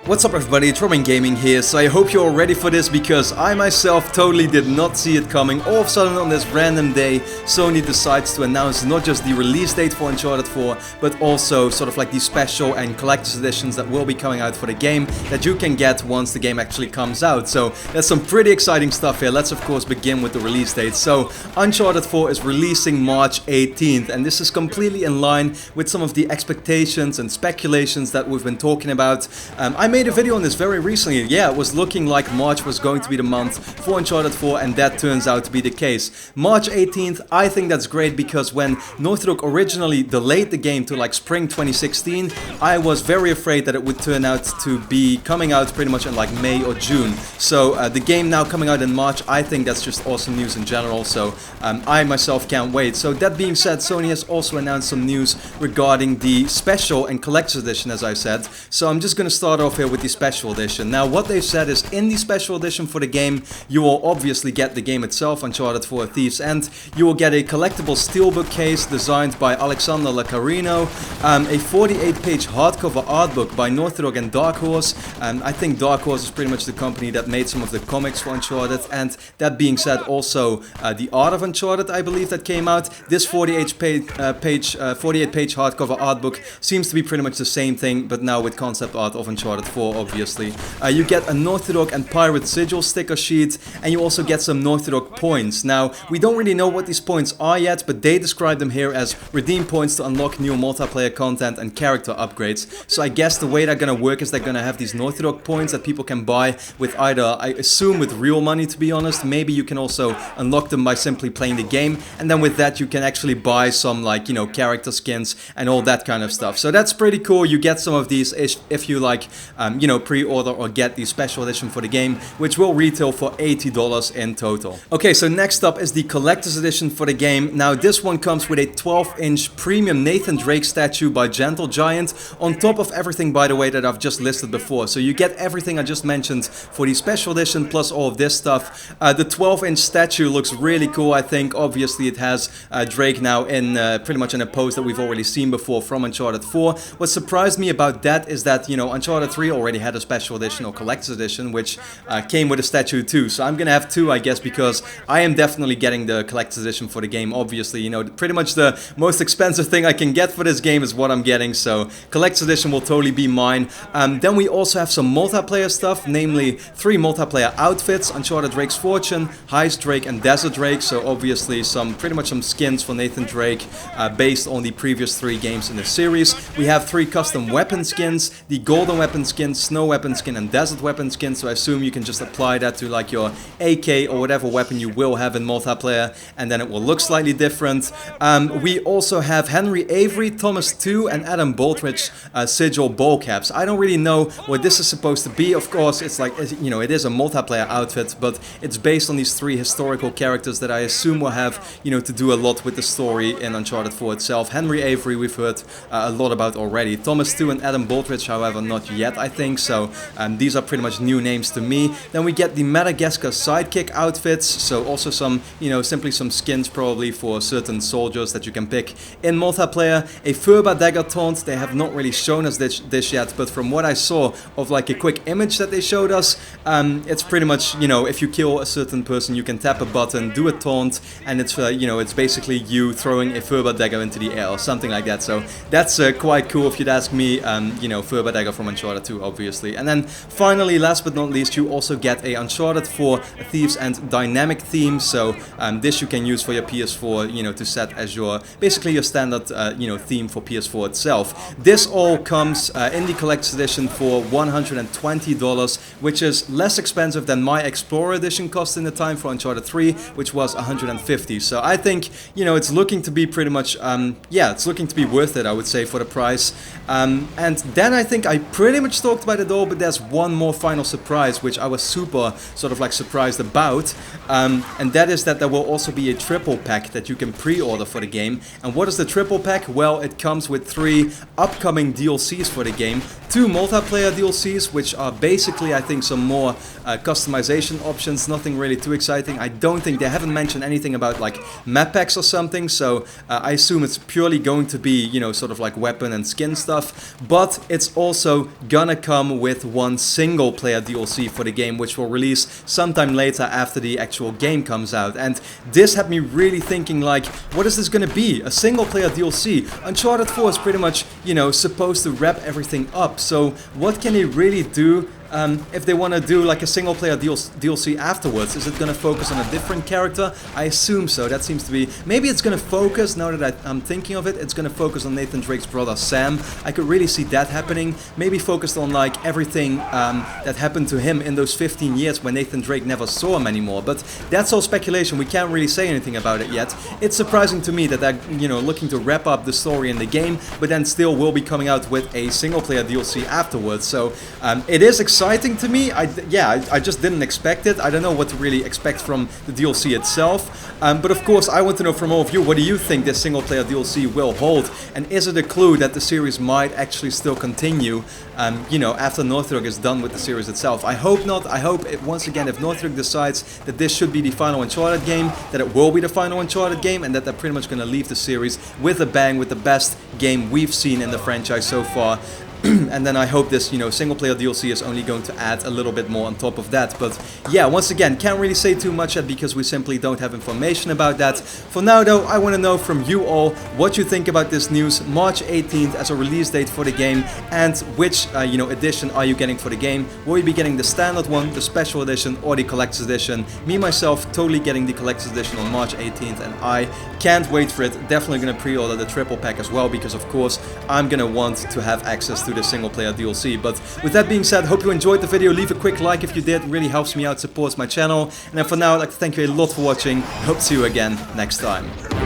What's up everybody, it's Robin Gaming here, so I hope you're all ready for this because I myself totally did not see it coming. All of a sudden on this random day, Sony decides to announce not just the release date for Uncharted 4, but also sort of like the special and collector's editions that will be coming out for the game that you can get once the game actually comes out. So there's some pretty exciting stuff here. Let's of course begin with the release date. So Uncharted 4 is releasing March 18th, and this is completely in line with some of the expectations and speculations that we've been talking about. I made a video on this very recently. Yeah, it was looking like March was going to be the month for Uncharted 4, and that turns out to be the case. March 18th, I think that's great because when Naughty Dog originally delayed the game to like spring 2016, I was very afraid that it would turn out to be coming out pretty much in like May or June. So the game now coming out in March, I think that's just awesome news in general, so I myself can't wait. So that being said, Sony has also announced some news regarding the special and collector's edition, as I said. So I'm just going to start off here with the special edition. Now what they've said is in the special edition for the game, you will obviously get the game itself, Uncharted 4: Thief's End. You will get a collectible steelbook case designed by Alexander Lacarino, a 48-page hardcover art book by Naughty Dog and Dark Horse. I think Dark Horse is pretty much the company that made some of the comics for Uncharted, and that being said, also the art of Uncharted, I believe, that came out. This 48-page hardcover art book seems to be pretty much the same thing, but now with concept art of Uncharted 4, obviously. You get a Naughty Dog and Pirate Sigil sticker sheet, and you also get some Naughty Dog points. Now, we don't really know what these points are yet, but they describe them here as redeem points to unlock new multiplayer content and character upgrades. So I guess the way they're gonna work is they're gonna have these Naughty Dog points that people can buy with either, I assume, with real money, to be honest. Maybe you can also unlock them by simply playing the game, and then with that you can actually buy some, like, you know, character skins and all that kind of stuff. So that's pretty cool. You get some of these if you like, you know, pre-order or get the special edition for the game, which will retail for $80 in total. Okay, so next up is the collector's edition for the game. Now this one comes with a 12-inch premium Nathan Drake statue by Gentle Giant, on top of everything, by the way, that I've just listed before. So you get everything I just mentioned for the special edition plus all of this stuff. The 12-inch statue looks really cool, I think. Obviously it has Drake now in pretty much in a pose that we've already seen before from Uncharted 4. What surprised me about that is that, you know, Uncharted 3 already had a special edition or collector's edition, which came with a statue too. So I'm gonna have two, I guess, because I am definitely getting the collector's edition for the game. Obviously, you know, pretty much the most expensive thing I can get for this game is what I'm getting, so collector's edition will totally be mine. Then we also have some multiplayer stuff, namely 3 multiplayer outfits: Uncharted Drake's Fortune, Heist Drake, and Desert Drake. So obviously pretty much some skins for Nathan Drake based on the previous 3 games in the series. We have 3 custom weapon skins: the golden weapon skin, snow weapon skin, and desert weapon skin. So I assume you can just apply that to like your AK or whatever weapon you will have in multiplayer, and then it will look slightly different. We also have Henry Avery, Thomas 2, and Adam Baldridge sigil ball caps. I don't really know what this is supposed to be. Of course, it's like, you know, it is a multiplayer outfit, but it's based on these 3 historical characters that I assume will have, you know, to do a lot with the story in Uncharted 4 itself. Henry Avery we've heard a lot about already. Thomas 2 and Adam Baldridge, however, not yet, I think. So these are pretty much new names to me. Then we get the Madagascar sidekick outfits, so also some, you know, simply some skins probably for certain soldiers that you can pick in multiplayer. A Furba dagger taunt. They have not really shown us this yet, but from what I saw of like a quick image that they showed us, it's pretty much, you know, if you kill a certain person, you can tap a button, do a taunt, and it's you know, it's basically you throwing a Furba dagger into the air or something like that. So that's quite cool if you'd ask me. You know, Furba dagger from Uncharted 2, obviously. And then finally, last but not least, you also get a Uncharted 4 Thief's End dynamic theme. So this you can use for your PS4, you know, to set as your, basically your standard, you know, theme for PS4 itself. This all comes in the collector's edition for $120, which is less expensive than my Explorer edition cost in the time for Uncharted 3, which was $150. So I think, you know, it's looking to be pretty much, yeah, it's looking to be worth it, I would say, for the price. And then I think I pretty much talked about it all, but there's one more final surprise, which I was super sort of like surprised about, and that is that there will also be a triple pack that you can pre-order for the game. And what is the triple pack? Well, it comes with 3 upcoming DLCs for the game, 2 multiplayer DLCs, which are basically, I think, some more customization options, nothing really too exciting. I don't think they haven't mentioned anything about like map packs or something, so I assume it's purely going to be, you know, sort of like weapon and skin stuff, but it's also gonna gonna come with one single player DLC for the game, which will release sometime later after the actual game comes out. And this had me really thinking, like, what is this gonna be? A single player DLC? Uncharted 4 is pretty much, you know, supposed to wrap everything up. So what can they really do if they want to do like a single player DLC afterwards? Is it going to focus on a different character? I assume so. That seems to be... Maybe it's going to focus, now that I'm thinking of it, it's going to focus on Nathan Drake's brother Sam. I could really see that happening. Maybe focused on like everything that happened to him in those 15 years when Nathan Drake never saw him anymore. But that's all speculation. We can't really say anything about it yet. It's surprising to me that they're, you know, looking to wrap up the story in the game, but then still will be coming out with a single player DLC afterwards. So it is exciting to me. I just didn't expect it. I don't know what to really expect from the DLC itself. But of course, I want to know from all of you, what do you think this single player DLC will hold? And is it a clue that the series might actually still continue, you know, after Naughty Dog is done with the series itself? I hope not. I hope, once again, if Naughty Dog decides that this should be the final Uncharted game, that it will be the final Uncharted game, and that they're pretty much going to leave the series with a bang, with the best game we've seen in the franchise so far. And then I hope this, you know, single player DLC is only going to add a little bit more on top of that. But yeah, once again, can't really say too much yet because we simply don't have information about that. For now though, I want to know from you all what you think about this news. March 18th as a release date for the game, and which you know, edition are you getting for the game? Will you be getting the standard one, the special edition, or the collector's edition? Me myself totally getting the collector's edition on March 18th, and I can't wait for it. Definitely gonna pre-order the triple pack as well, because of course I'm gonna want to have access to the single player DLC. But with that being said, hope you enjoyed the video. Leave a quick like if you did, it really helps me out, supports my channel. And then for now, I'd like to thank you a lot for watching. Hope to see you again next time.